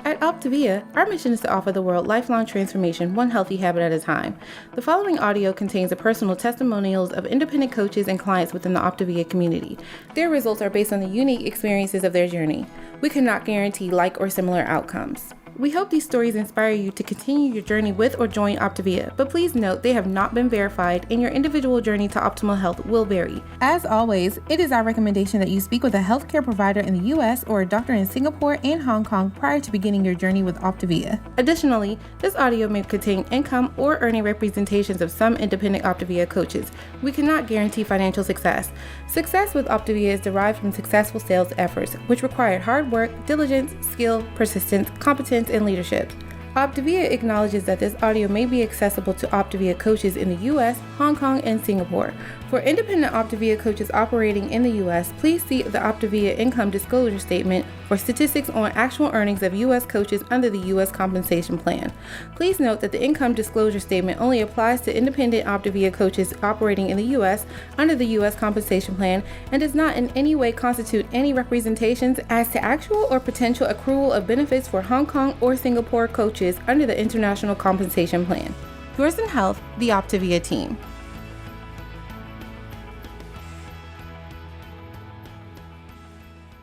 At OPTAVIA, our mission is to offer the world lifelong transformation, one healthy habit at a time. The following audio contains the personal testimonials of independent coaches and clients within the OPTAVIA community. Their results are based on the unique experiences of their journey. We cannot guarantee like or similar outcomes. We hope these stories inspire you to continue your journey with or join OPTAVIA, but please note they have not been verified and your individual journey to optimal health will vary. As always, it is our recommendation that you speak with a healthcare provider in the U.S. or a doctor in Singapore and Hong Kong prior to beginning your journey with OPTAVIA. Additionally, this audio may contain income or earning representations of some independent OPTAVIA coaches. We cannot guarantee financial success. Success with OPTAVIA is derived from successful sales efforts, which require hard work, diligence, skill, persistence, competence, and leadership. OPTAVIA acknowledges that this audio may be accessible to OPTAVIA coaches in the U.S., Hong Kong, and Singapore. For independent OPTAVIA coaches operating in the U.S., please see the OPTAVIA Income Disclosure Statement for statistics on actual earnings of U.S. coaches under the U.S. Compensation Plan. Please note that the Income Disclosure Statement only applies to independent OPTAVIA coaches operating in the U.S. under the U.S. Compensation Plan and does not in any way constitute any representations as to actual or potential accrual of benefits for Hong Kong or Singapore coaches under the International Compensation Plan. Yours in Health, the OPTAVIA team.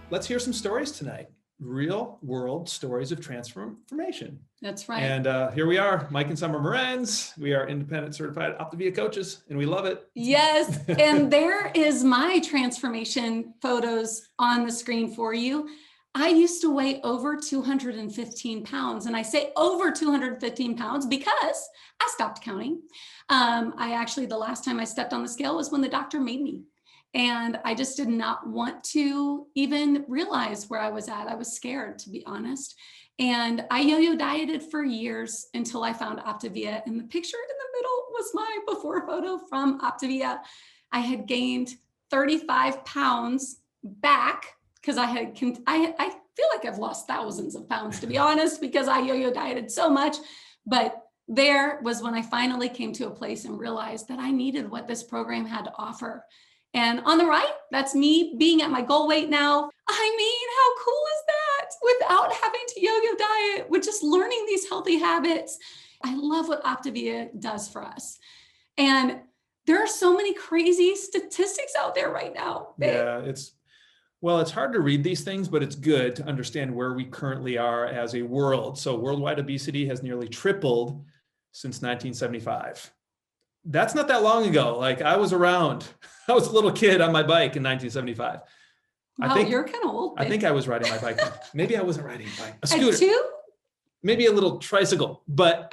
Let's hear some stories tonight. Real world stories of transformation. That's right. And here we are, Mike and Sumer Morenz. We are independent certified OPTAVIA coaches, and we love it. Yes, and there is my transformation photos on the screen for you. I used to weigh over 215 pounds, and I say over 215 pounds because I stopped counting. The last time I stepped on the scale was when the doctor made me. And I just did not want to even realize where I was at. I was scared, to be honest. And I yo-yo dieted for years until I found OPTAVIA. And the picture in the middle was my before photo from OPTAVIA. I had gained 35 pounds back because I feel like I've lost thousands of pounds, to be honest, because I yo-yo dieted so much. But there was when I finally came to a place and realized that I needed what this program had to offer. And on the right, that's me being at my goal weight now. I mean, how cool is that? Without having to yo-yo diet, with just learning these healthy habits. I love what OPTAVIA does for us. And there are so many crazy statistics out there right now. Yeah, it's hard to read these things, but it's good to understand where we currently are as a world. So worldwide obesity has nearly tripled since 1975. That's not that long ago. Like I was around. I was a little kid on my bike in 1975. Wow, I think you're kind of old. I think I was riding my bike. Maybe I wasn't riding a bike. A scooter. Too? Maybe a little tricycle. But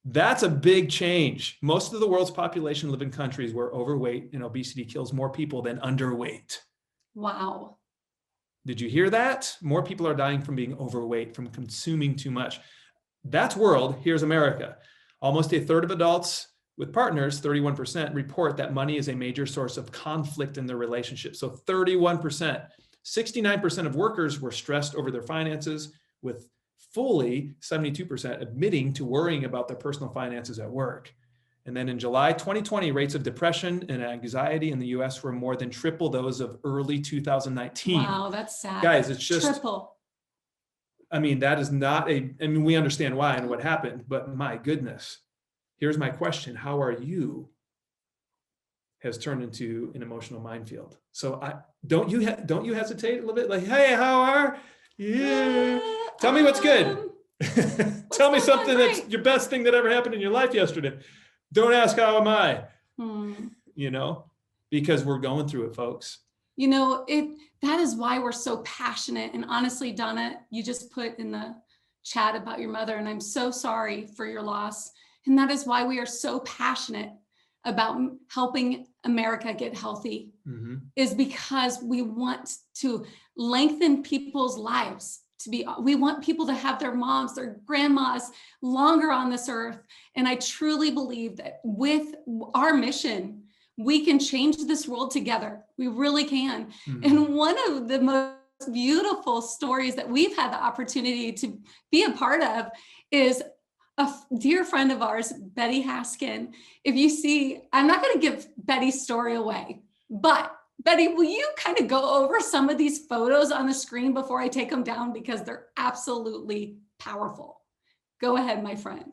that's a big change. Most of the world's population live in countries where overweight and obesity kills more people than underweight. Wow. Did you hear that? More people are dying from being overweight, from consuming too much. That's world. Here's America. Almost a third of adults with partners, 31%, report that money is a major source of conflict in their relationship. So 31%. 69% of workers were stressed over their finances, with fully 72% admitting to worrying about their personal finances at work. And then in July 2020, rates of depression and anxiety in the US were more than triple those of early 2019. Wow, that's sad. Guys, it's just triple. I mean, that is not we understand why and what happened, but my goodness. Here's my question. How are you has turned into an emotional minefield. So don't you hesitate a little bit? Like, hey, how are you? Tell me what's good. Tell me something that's your best thing that ever happened in your life yesterday. Don't ask how am I, because we're going through it, folks. That is why we're so passionate. And honestly, Donna, you just put in the chat about your mother, and I'm so sorry for your loss. And that is why we are so passionate about helping America get healthy, is because we want to lengthen people's lives. We want people to have their moms, their grandmas longer on this earth. And I truly believe that with our mission, we can change this world together. We really can. And one of the most beautiful stories that we've had the opportunity to be a part of is a dear friend of ours, Bette Haskin. If you see, I'm not going to give Bette's story away, but Bette, will you kind of go over some of these photos on the screen before I take them down? Because they're absolutely powerful. Go ahead, my friend.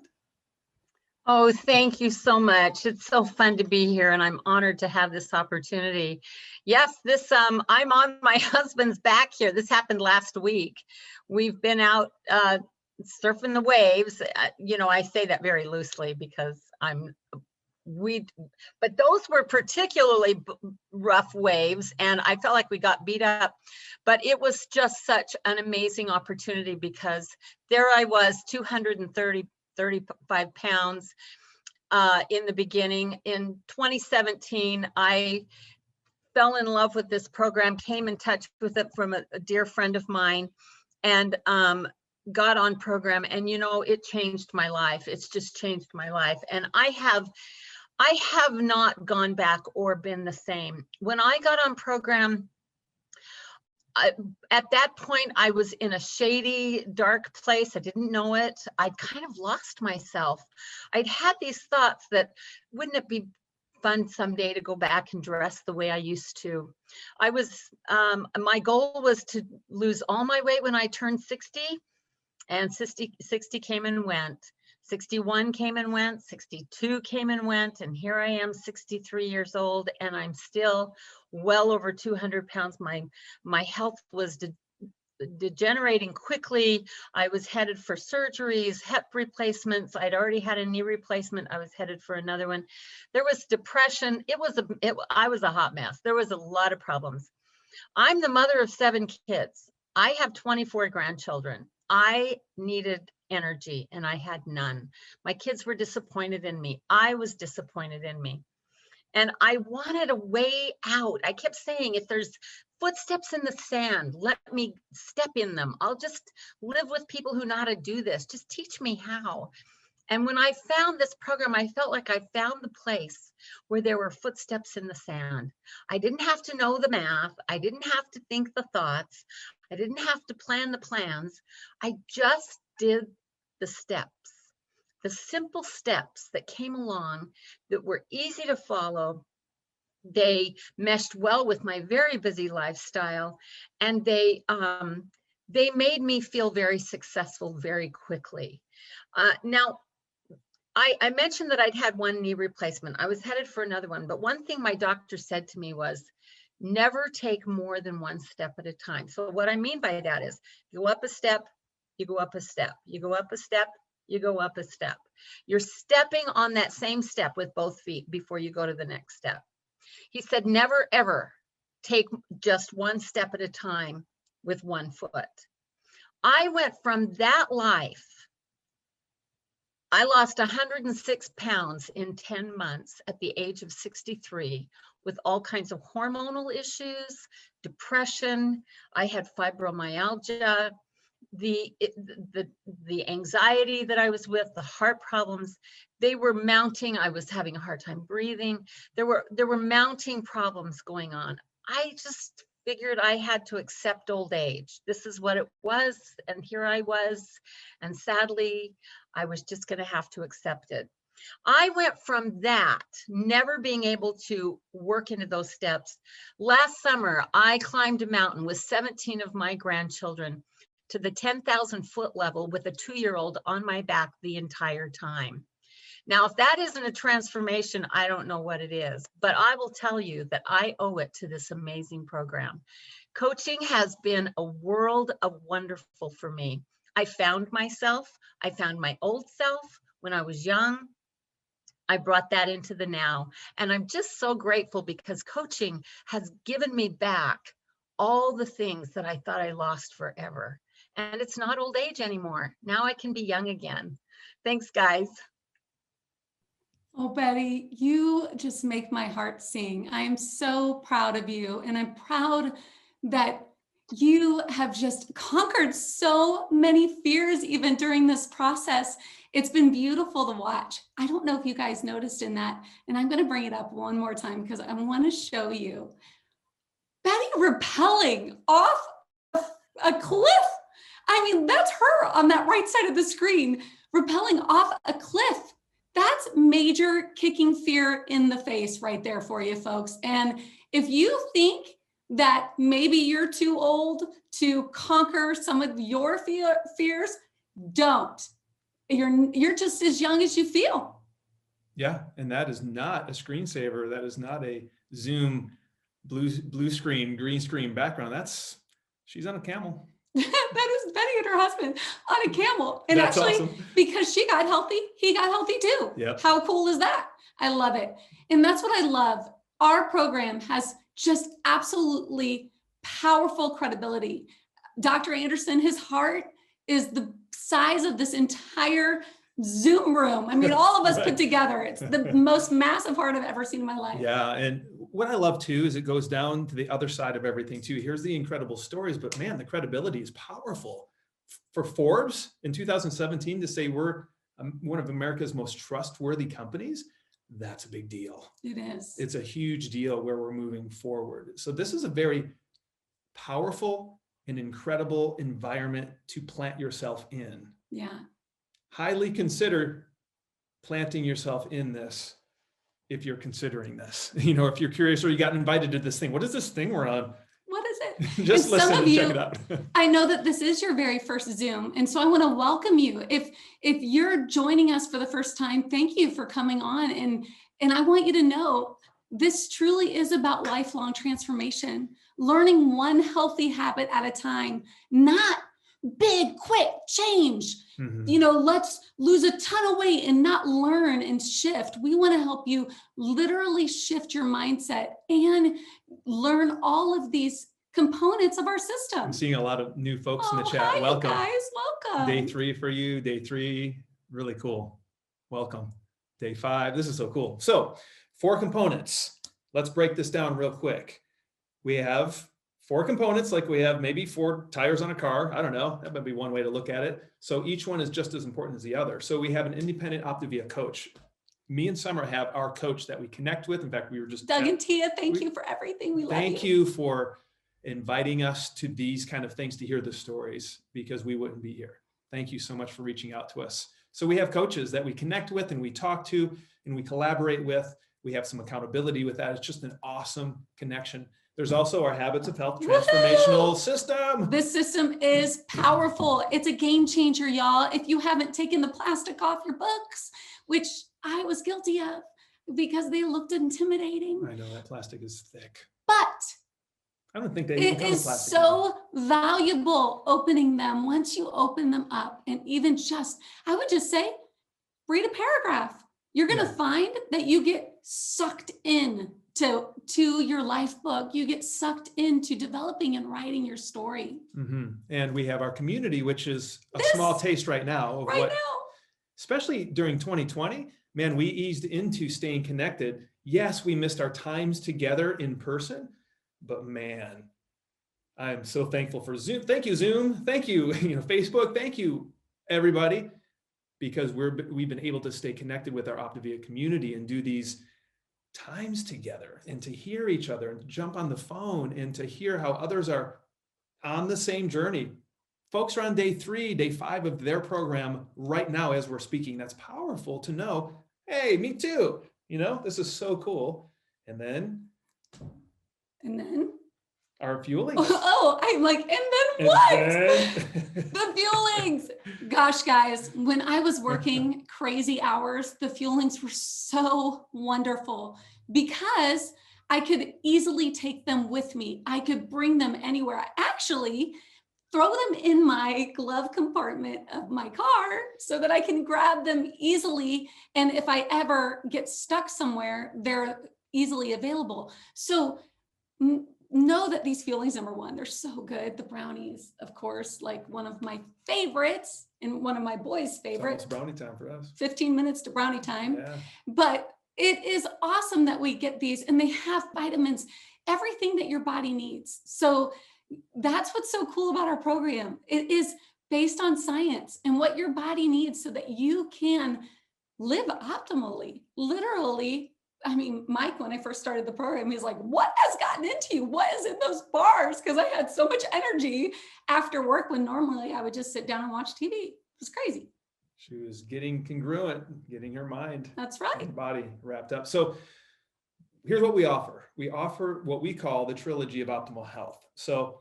Oh, thank you so much. It's so fun to be here, and I'm honored to have this opportunity. Yes, I'm on my husband's back here. This happened last week. We've been out surfing the waves. I say that very loosely because but those were particularly rough waves, and I felt like we got beat up, but it was just such an amazing opportunity because there I was, 35 pounds in the beginning. In 2017, I fell in love with this program, came in touch with it from a dear friend of mine, and got on program, and it changed my life. It's just changed my life, and I have not gone back or been the same. When I got on program, at that point, I was in a shady, dark place. I didn't know it. I'd kind of lost myself. I'd had these thoughts that, wouldn't it be fun someday to go back and dress the way I used to? My goal was to lose all my weight when I turned 60, and 60 came and went. 61 came and went, 62 came and went, and here I am, 63 years old, and I'm still well over 200 pounds. My health was degenerating quickly. I was headed for surgeries, hip replacements. I'd already had a knee replacement. I was headed for another one. There was depression. I was a hot mess. There was a lot of problems. I'm the mother of 7 kids. I have 24 grandchildren. I needed energy, and I had none. My kids were disappointed in me. I was disappointed in me. And I wanted a way out. I kept saying, if there's footsteps in the sand, let me step in them. I'll just live with people who know how to do this. Just teach me how. And when I found this program, I felt like I found the place where there were footsteps in the sand. I didn't have to know the math. I didn't have to think the thoughts. I didn't have to plan the plans. I just did the steps, the simple steps that came along that were easy to follow. They meshed well with my very busy lifestyle, and they made me feel very successful very quickly. Now, I mentioned that I'd had 1 knee replacement. I was headed for another one, but one thing my doctor said to me was, never take more than 1 step at a time. So what I mean by that is, you go up a step, you go up a step, you go up a step, you go up a step. You're stepping on that same step with both feet before you go to the next step. He said, never, ever take just 1 step at a time with 1 foot. I went from that life. I lost 106 pounds in 10 months at the age of 63 with all kinds of hormonal issues, depression. I had fibromyalgia, the anxiety that I was with, the heart problems, they were mounting. I was having a hard time breathing. There were mounting problems going on. I just figured I had to accept old age. This is what it was, and here I was, and sadly, I was just going to have to accept it. I went from that, never being able to work into those steps. Last summer, I climbed a mountain with 17 of my grandchildren to the 10,000 foot level with a 2-year-old on my back the entire time. Now, if that isn't a transformation, I don't know what it is, but I will tell you that I owe it to this amazing program. Coaching has been a world of wonderful for me. I found myself. I found my old self when I was young. I brought that into the now, and I'm just so grateful because coaching has given me back all the things that I thought I lost forever. And it's not old age anymore. Now I can be young again. Thanks, guys. Oh, Bette, you just make my heart sing. I am so proud of you, and I'm proud that you have just conquered so many fears even during this process. It's been beautiful to watch. I don't know if you guys noticed in that, and I'm going to bring it up one more time because I want to show you Bette rappelling off a cliff. I mean, that's her on that right side of the screen, rappelling off a cliff. That's major kicking fear in the face right there for you folks. And if you think that maybe you're too old to conquer some of your fears, don't. You're just as young as you feel. Yeah, and that is not a screensaver. That is not a Zoom blue screen, green screen background. She's on a camel. That is Bette and her husband on a camel. And That's actually, awesome. because she got healthy, he got healthy too. Yep. How cool is that? I love it. And that's what I love. Our program has just absolutely powerful credibility. Dr. Anderson, his heart is the size of this entire Zoom room. I mean, all of us put together. It's the most massive heart I've ever seen in my life. Yeah. And what I love too is it goes down to the other side of everything too. Here's the incredible stories, but man, the credibility is powerful. For Forbes in 2017 to say we're one of America's most trustworthy companies, that's a big deal. It is. It's a huge deal where we're moving forward. So this is a very powerful and incredible environment to plant yourself in. Yeah. Highly consider planting yourself in this if you're considering this. If you're curious or you got invited to this thing, what is this thing we're on? What is it? Just And listen some of and you, check it out. I know that this is your very first Zoom, and so I want to welcome you. If you're joining us for the first time, thank you for coming on. And I want you to know this truly is about lifelong transformation, learning one healthy habit at a time, not big, quick change. Mm-hmm. Let's lose a ton of weight and not learn and shift. We want to help you literally shift your mindset and learn all of these components of our system. I'm seeing a lot of new folks in the chat. Hi, Welcome. you guys. Welcome. Day 3 for you. Day 3, really cool. Welcome. Day 5. This is so cool. So 4 components. Let's break this down real quick. We have 4 components, like we have maybe 4 tires on a car. I don't know. That might be one way to look at it. So each one is just as important as the other. So we have an independent OPTAVIA coach. Me and Sumer have our coach that we connect with. In fact, we were just Doug and Tia, thank you for everything. We love you. Thank you for inviting us to these kind of things to hear the stories, because we wouldn't be here. Thank you so much for reaching out to us. So we have coaches that we connect with and we talk to and we collaborate with. We have some accountability with that. It's just an awesome connection. There's also our Habits of Health Transformational system. This system is powerful. It's a game changer, y'all. If you haven't taken the plastic off your books, which I was guilty of because they looked intimidating. I know that plastic is thick. But I don't think they even it come in is plastic. so valuable opening them once you open them up. And even I would just say, read a paragraph. You're going to find that you get sucked in to your life book. You get sucked into developing and writing your story. Mm-hmm. And we have our community, which is a small taste right now of especially during 2020, man, we eased into staying connected. Yes, we missed our times together in person, but man, I'm so thankful for Zoom. Thank you, Zoom. Thank you, Facebook. Thank you, everybody, because we've been able to stay connected with our OPTAVIA community and do these times together and to hear each other and jump on the phone and to hear how others are on the same journey. Folks are on day 3, day 5 of their program right now as we're speaking. That's powerful to know. Hey, me too. This is so cool. And then our fueling. Oh, I'm like, and then what? The fuelings. Gosh, guys, when I was working crazy hours, the fuelings were so wonderful because I could easily take them with me. I could bring them anywhere. I actually throw them in my glove compartment of my car so that I can grab them easily. And if I ever get stuck somewhere, they're easily available. So know that these fuelings, number one, they're so good. The brownies, of course, like one of my favorites and one of my boys' favorites. It's brownie time for us. 15 minutes to brownie time. Yeah. But it is awesome that we get these, and they have vitamins, everything that your body needs. So that's what's so cool about our program. It is based on science and what your body needs so that you can live optimally. Literally, I mean, Mike, when I first started the program, he's like, what has gotten into you? What is in those bars? Because I had so much energy after work when normally I would just sit down and watch TV. It was crazy. She was getting congruent, getting her mind, That's right. and body wrapped up. So here's what we offer. We offer what we call the Trilogy of Optimal Health. So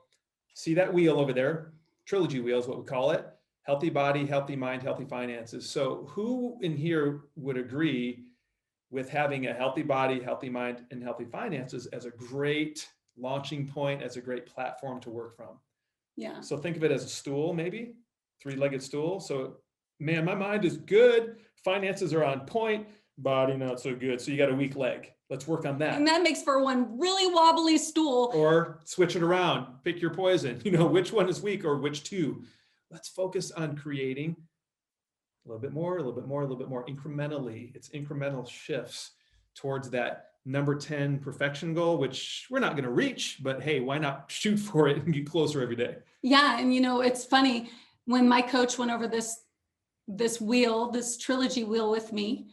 see that wheel over there? Trilogy wheel is what we call it. Healthy body, healthy mind, healthy finances. So who in here would agree with having a healthy body, healthy mind, and healthy finances as a great launching point, as a great platform to work from? Yeah. So think of it as a stool, maybe three-legged stool. So man, my mind is good. Finances are on point, body not so good. So you got a weak leg. Let's work on that. And that makes for one really wobbly stool. Or switch it around, pick your poison, which one is weak or which two. Let's focus on creating a little bit more, a little bit more, a little bit more incrementally. It's incremental shifts towards that number 10 perfection goal, which we're not going to reach, but hey, why not shoot for it and get closer every day? Yeah. And it's funny, when my coach went over this Trilogy wheel with me,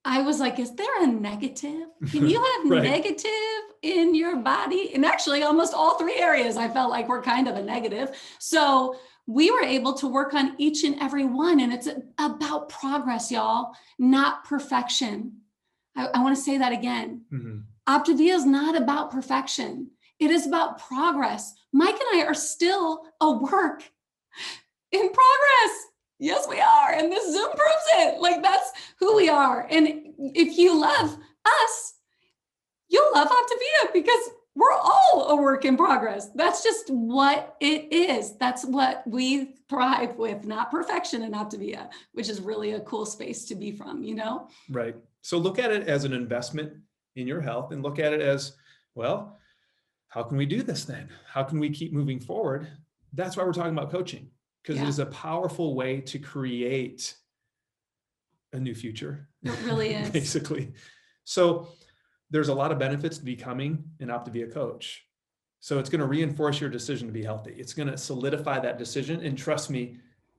I was like, is there a negative? Can you have Right. negative in your body? And actually almost all three areas I felt like were kind of a negative. So we were able to work on each and every one. And it's about progress, y'all, not perfection. I want to say that again. Mm-hmm. OPTAVIA is not about perfection. It is about progress. Mike and I are still a work in progress. Yes, we are. And this Zoom proves it. Like, that's who we are. And if you love us, you'll love OPTAVIA, because we're all a work in progress. That's just what it is. That's what we thrive with, not perfection in OPTAVIA, which is really a cool space to be from, Right. So look at it as an investment in your health, and look at it as, well, how can we do this then? How can we keep moving forward? That's why we're talking about coaching, because it is a powerful way to create a new future. It really is. Basically. So there's a lot of benefits to becoming an OPTAVIA coach. So it's going to reinforce your decision to be healthy. It's going to solidify that decision. And trust me,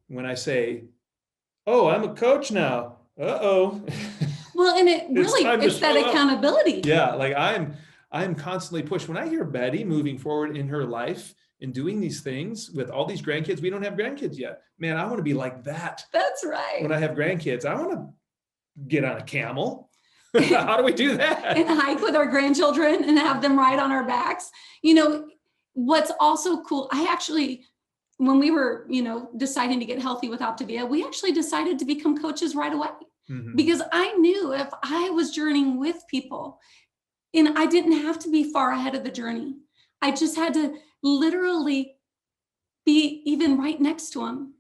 when I say, oh, I'm a coach now. Uh-oh. Well, and it really, it's that accountability. Yeah. Like I'm constantly pushed. When I hear Bette moving forward in her life and doing these things with all these grandkids, we don't have grandkids yet. Man, I want to be like that. That's right. When I have grandkids, I want to get on a camel. How do we do that? And hike with our grandchildren and have them ride on our backs. What's also cool, I actually, when we were, deciding to get healthy with OPTAVIA, we actually decided to become coaches right away. Mm-hmm. Because I knew if I was journeying with people, and I didn't have to be far ahead of the journey, I just had to literally be even right next to them.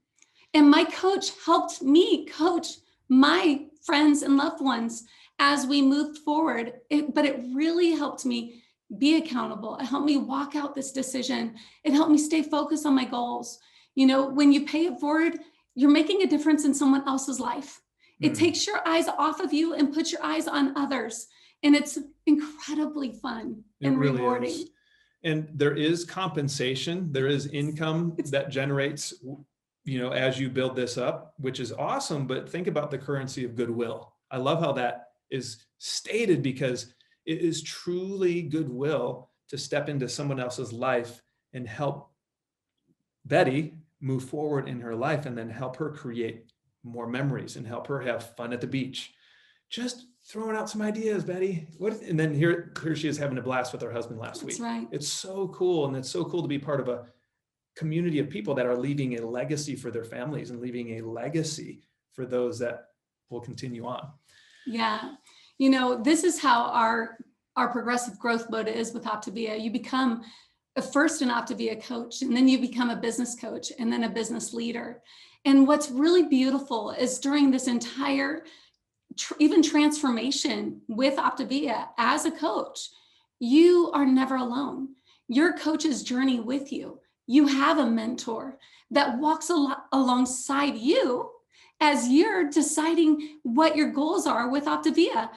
And my coach helped me coach my friends and loved ones as we moved forward. But it really helped me be accountable. It helped me walk out this decision. It helped me stay focused on my goals. When you pay it forward, you're making a difference in someone else's life. It takes your eyes off of you and puts your eyes on others. And it's incredibly fun and really rewarding. Is. And there is compensation. There is income that generates, as you build this up, which is awesome. But think about the currency of goodwill. I love how that is stated, because it is truly goodwill to step into someone else's life and help Bette move forward in her life, and then help her create more memories and help her have fun at the beach. Just throwing out some ideas, Bette. And then here she is having a blast with her husband last week. That's right. It's so cool. And it's so cool to be part of a community of people that are leaving a legacy for their families and leaving a legacy for those that will continue on. Yeah. This is how our progressive growth mode is with OPTAVIA. You become first an OPTAVIA coach, and then you become a business coach, and then a business leader. And what's really beautiful is during this entire even transformation with OPTAVIA as a coach, you are never alone. Your coach's journey with you. You have a mentor that walks alongside you as you're deciding what your goals are with OPTAVIA.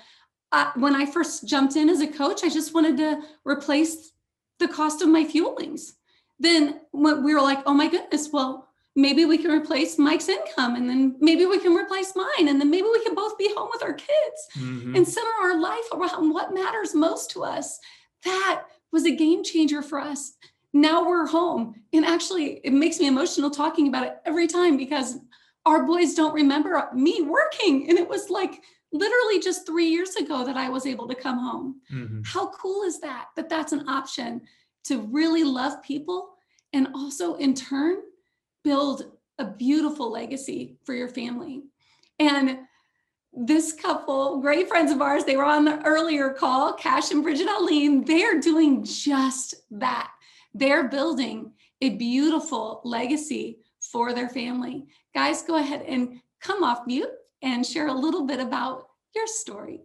When I first jumped in as a coach, I just wanted to replace the cost of my fuelings. Then when we were like, oh my goodness, well, maybe we can replace Mike's income, and then maybe we can replace mine, and then maybe we can both be home with our kids and center our life around what matters most to us. That was a game changer for us. Now we're home. And actually, it makes me emotional talking about it every time, because our boys don't remember me working. And it was like literally just 3 years ago that I was able to come home. Mhm. How cool is that? That that's an option to really love people and also in turn build a beautiful legacy for your family. And this couple, great friends of ours, they were on the earlier call, Kash and Bridget Aleem, they're doing just that. They're building a beautiful legacy for their family. Guys, go ahead and come off mute and share a little bit about your story.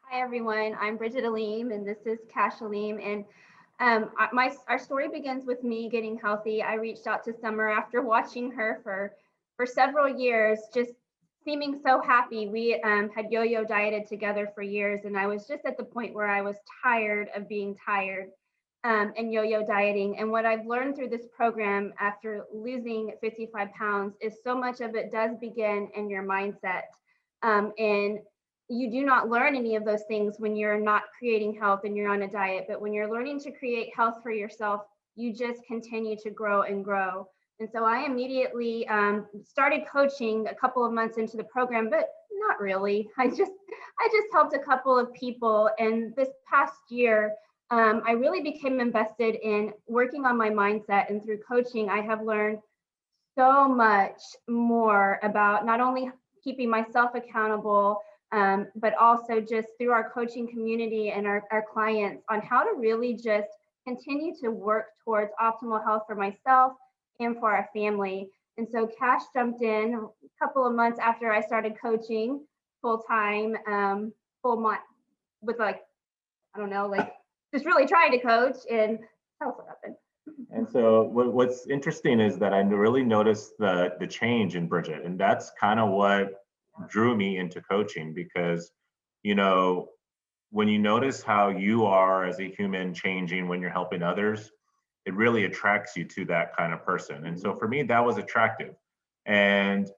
Hi, everyone. I'm Bridget Aleem, and this is Kash Aleem. And our story begins with me getting healthy. I reached out to Sumer after watching her for several years, just seeming so happy. We had yo-yo dieted together for years, and I was just at the point where I was tired of being tired and yo-yo dieting. And what I've learned through this program after losing 55 pounds is so much of it does begin in your mindset. And you do not learn any of those things when you're not creating health and you're on a diet, but when you're learning to create health for yourself, you just continue to grow and grow. And so I immediately started coaching a couple of months into the program, but not really. I just helped a couple of people. And this past year, I really became invested in working on my mindset. And through coaching, I have learned so much more about not only keeping myself accountable, but also just through our coaching community and our clients on how to really just continue to work towards optimal health for myself and for our family. And so Kash jumped in a couple of months after I started coaching full time, with like, I don't know, like just really trying to coach. And tell us what happened. And so what's interesting is that I really noticed the change in Bridget, and that's kind of what drew me into coaching, because, you know, when you notice how you are as a human changing when you're helping others, it really attracts you to that kind of person. And so for me, that was attractive. And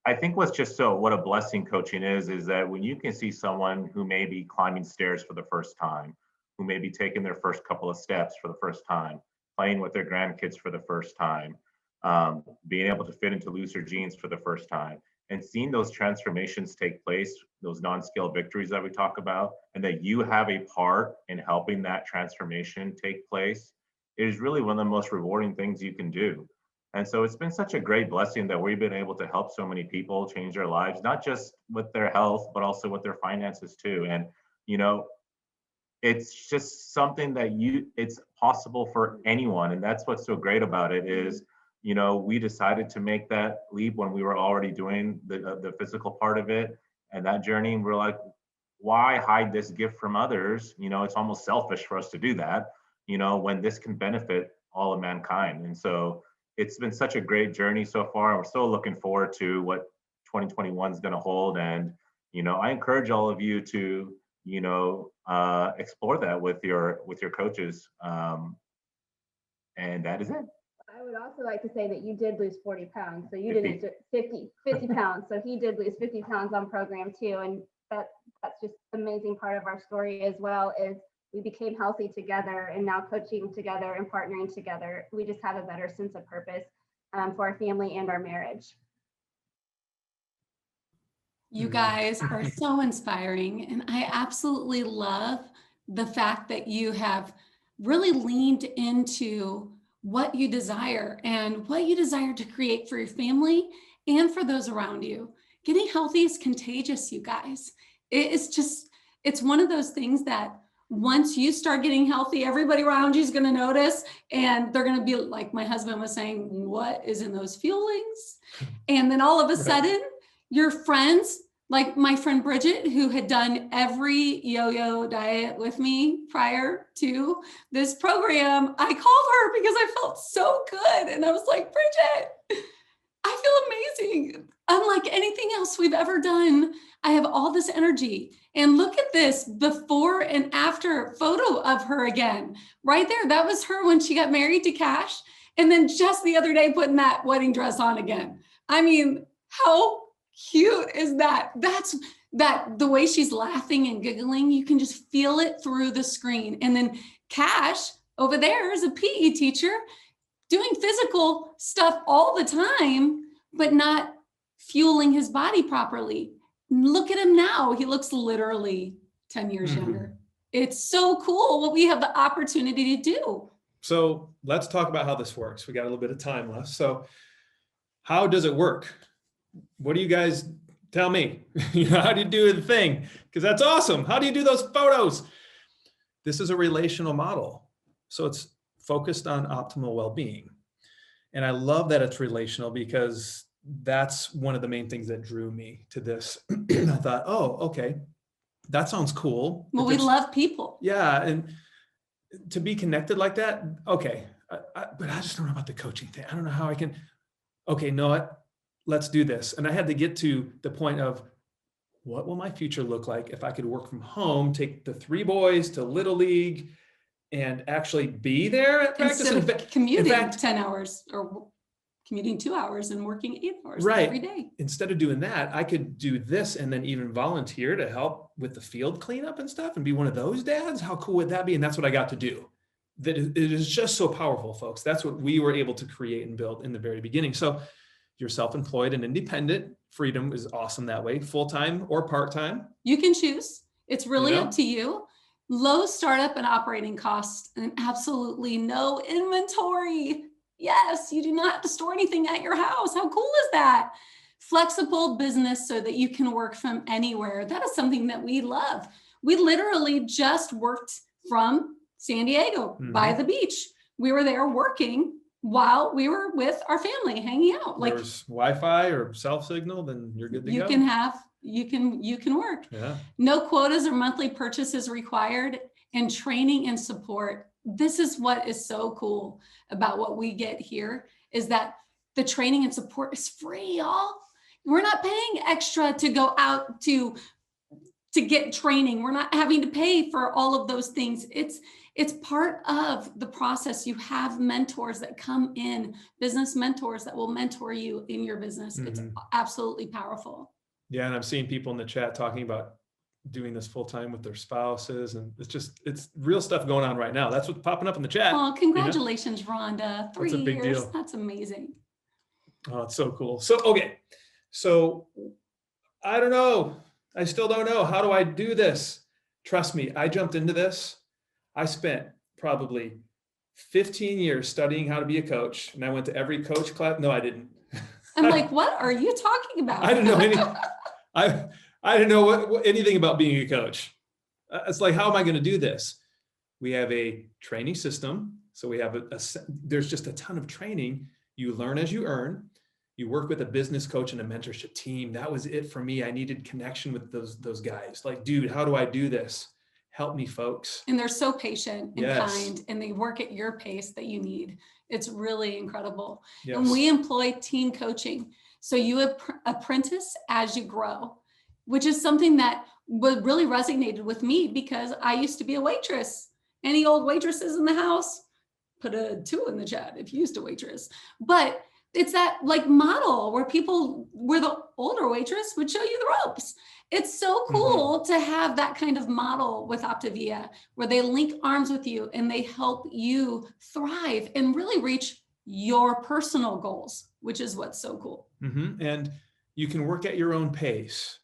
I think what a blessing coaching is that when you can see someone who may be climbing stairs for the first time, who may be taking their first couple of steps for the first time, playing with their grandkids for the first time, being able to fit into looser jeans for the first time, and seeing those transformations take place, those non-scale victories that we talk about, and that you have a part in helping that transformation take place, it is really one of the most rewarding things you can do. And so it's been such a great blessing that we've been able to help so many people change their lives, not just with their health, but also with their finances too. And, you know, it's just something that it's possible for anyone. And that's what's so great about it is, you know, we decided to make that leap when we were already doing the physical part of it and that journey. And we're like, why hide this gift from others? You know, it's almost selfish for us to do that, you know, when this can benefit all of mankind. And so it's been such a great journey so far. And we're so looking forward to what 2021 is going to hold. And, you know, I encourage all of you to, you know, explore that with your coaches. And that is it. I would also like to say that you did lose 40 pounds. So you didn't 50 pounds. So he did lose 50 pounds on program too. And that's just an amazing part of our story as well, is we became healthy together and now coaching together and partnering together. We just have a better sense of purpose for our family and our marriage. You guys are so inspiring. And I absolutely love the fact that you have really leaned into what you desire and what you desire to create for your family and for those around you. Getting healthy is contagious, you guys. It's one of those things that once you start getting healthy, everybody around you is going to notice, and they're going to be like my husband was saying, what is in those fuelings? And then all of a sudden, your friends, like my friend Bridget, who had done every yo-yo diet with me prior to this program, I called her because I felt so good. And I was like, Bridget, I feel amazing. Unlike anything else we've ever done, I have all this energy. And look at this before and after photo of her again. Right there, that was her when she got married to Kash. And then just the other day, putting that wedding dress on again. I mean, how cute is that? That's the way she's laughing and giggling, you can just feel it through the screen. And then Kash over there is a PE teacher. doing physical stuff all the time, but not fueling his body properly. Look at him now. He looks literally 10 years younger. It's so cool what we have the opportunity to do. So let's talk about how this works. We got a little bit of time left. So how does it work? What do you guys tell me? How do you do the thing? Because that's awesome. How do you do those photos? This is a relational model. So it's focused on optimal well-being. And I love that it's relational because that's one of the main things that drew me to this. I thought, oh, okay, that sounds cool. Well, we love people. Yeah. And to be connected like that, okay. But I just don't know about the coaching thing. I don't know how I can, okay, know what? Let's do this. And I had to get to the point of what will my future look like if I could work from home, take the 3 boys to Little League and actually be there at practice. Instead of commuting 10 hours or commuting 2 hours and working 8 hours every day. Instead of doing that, I could do this and then even volunteer to help with the field cleanup and stuff and be one of those dads. How cool would that be? And that's what I got to do. That it is just so powerful, folks. That's what we were able to create and build in the very beginning. So you're self-employed and independent. Freedom is awesome that way, full-time or part-time. You can choose. It's really up to you. Low startup and operating costs and absolutely no inventory. Yes, you do not have to store anything at your house. How cool is that? Flexible business so that you can work from anywhere. That is something that we love. We literally just worked from San Diego by the beach. We were there working while we were with our family hanging out. Like there's Wi-Fi or self signal, then you're good to go. You can work. Yeah. No quotas or monthly purchases required, and training and support. This is what is so cool about what we get here is that the training and support is free, y'all. We're not paying extra to go out to get training. We're not having to pay for all of those things. It's part of the process. You have mentors that come in, business mentors that will mentor you in your business. It's absolutely powerful. Yeah. And I'm seeing people in the chat talking about doing this full time with their spouses. And it's real stuff going on right now. That's what's popping up in the chat. Oh, congratulations, Rhonda. 3 years. That's a big deal. That's amazing. Oh, it's so cool. So, okay. So I don't know. I still don't know. How do I do this? Trust me, I jumped into this. I spent probably 15 years studying how to be a coach. And I went to every coach class. No, I didn't. I'm like, what are you talking about? I didn't know I didn't know anything about being a coach. It's like, how am I going to do this? We have a training system. So we have there's just a ton of training. You learn as you earn. You work with a business coach and a mentorship team. That was it for me. I needed connection with those guys. Like, dude, how do I do this? Help me, folks. And they're so patient and kind, and they work at your pace that you need. It's really incredible. Yes. And we employ team coaching. So you apprentice as you grow, which is something that really resonated with me because I used to be a waitress. Any old waitresses in the house? Put a 2 in the chat if you used a waitress. But it's that like model where the older waitress would show you the ropes. It's so cool to have that kind of model with OPTAVIA where they link arms with you and they help you thrive and really reach your personal goals, which is what's so cool. And you can work at your own pace,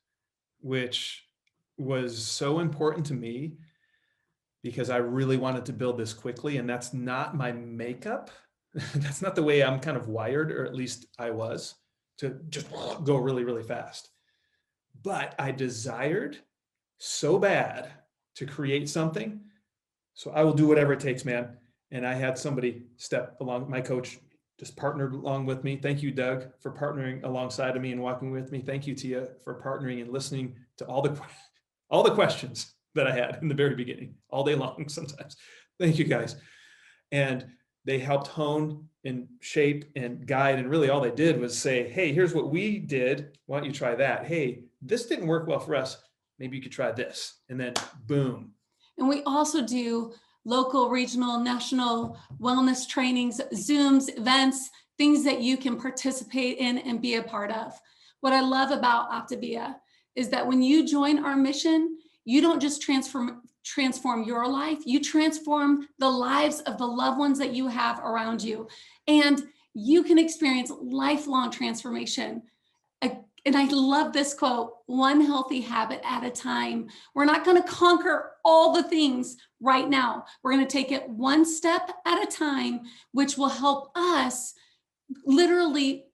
which was so important to me because I really wanted to build this quickly. And that's not my makeup. That's not the way I'm kind of wired, or at least I was, to just go really, really fast. But I desired so bad to create something. So I will do whatever it takes, man. And I had somebody step along, my coach just partnered along with me. Thank you, Doug, for partnering alongside of me and walking with me. Thank you, Tia, for partnering and listening to all the questions that I had in the very beginning, all day long sometimes. Thank you, guys. And they helped hone and shape and guide. And really all they did was say, hey, here's what we did. Why don't you try that? Hey, this didn't work well for us. Maybe you could try this. And then boom. And we also do local, regional, national wellness trainings, Zooms, events, things that you can participate in and be a part of. What I love about OPTAVIA is that when you join our mission, you don't just transform your life, you transform the lives of the loved ones that you have around you. And you can experience lifelong transformation. And I love this quote, one healthy habit at a time. We're not going to conquer all the things right now. We're going to take it one step at a time, which will help us literally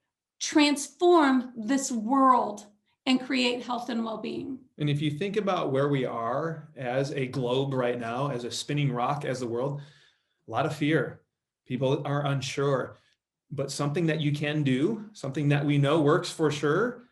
transform this world and create health and well-being. And if you think about where we are as a globe right now, as a spinning rock, as the world, a lot of fear. People are unsure. But something that you can do, something that we know works for sure,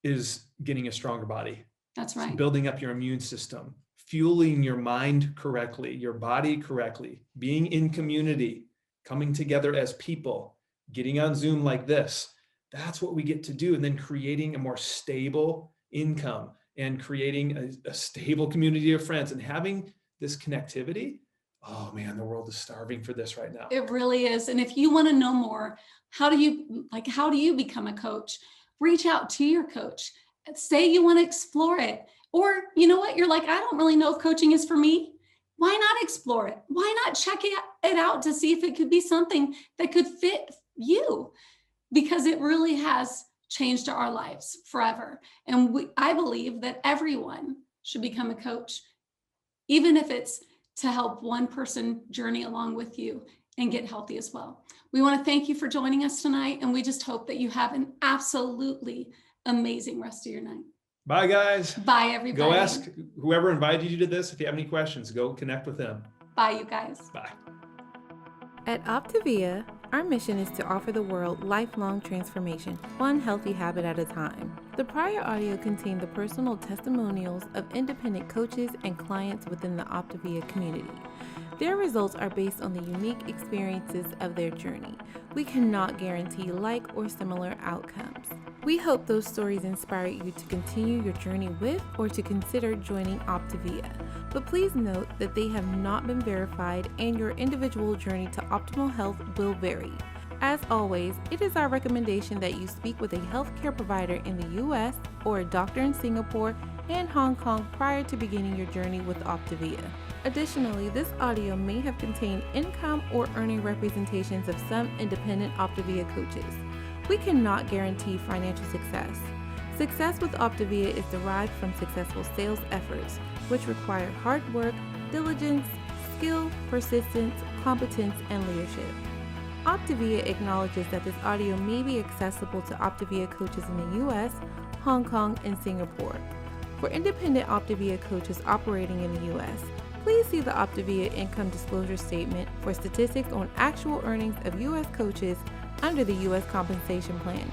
is getting a stronger body. That's right. Building up your immune system, fueling your mind correctly, your body correctly, being in community, coming together as people, getting on Zoom like this. That's what we get to do. And then creating a more stable income and creating a stable community of friends and having this connectivity. Oh man, the world is starving for this right now. It really is. And if you want to know more, how do you become a coach? Reach out to your coach. Say you want to explore it. Or you know what? You're like, I don't really know if coaching is for me. Why not explore it? Why not check it out to see if it could be something that could fit you? Because it really has changed our lives forever. And I believe that everyone should become a coach, even if it's to help one person journey along with you and get healthy as well. We want to thank you for joining us tonight, and we just hope that you have an absolutely amazing rest of your night. Bye, guys. Bye, everybody. Go ask whoever invited you to this. If you have any questions, go connect with them. Bye, you guys. Bye. At OPTAVIA, our mission is to offer the world lifelong transformation, one healthy habit at a time. The prior audio contained the personal testimonials of independent coaches and clients within the OPTAVIA community. Their results are based on the unique experiences of their journey. We cannot guarantee like or similar outcomes. We hope those stories inspire you to continue your journey with or to consider joining OPTAVIA. But please note that they have not been verified and your individual journey to optimal health will vary. As always, it is our recommendation that you speak with a healthcare provider in the US or a doctor in Singapore and Hong Kong prior to beginning your journey with OPTAVIA. Additionally, this audio may have contained income or earning representations of some independent OPTAVIA coaches. We cannot guarantee financial success. Success with OPTAVIA is derived from successful sales efforts, which require hard work, diligence, skill, persistence, competence, and leadership. OPTAVIA acknowledges that this audio may be accessible to OPTAVIA coaches in the US, Hong Kong, and Singapore. For independent OPTAVIA coaches operating in the US, please see the OPTAVIA Income Disclosure Statement for statistics on actual earnings of U.S. coaches under the U.S. Compensation Plan.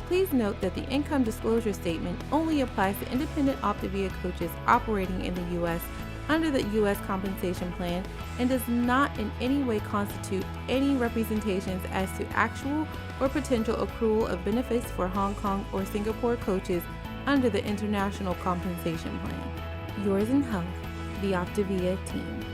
Please note that the Income Disclosure Statement only applies to independent OPTAVIA coaches operating in the U.S. under the U.S. Compensation Plan and does not in any way constitute any representations as to actual or potential accrual of benefits for Hong Kong or Singapore coaches under the International Compensation Plan. Yours in health, the OPTAVIA team.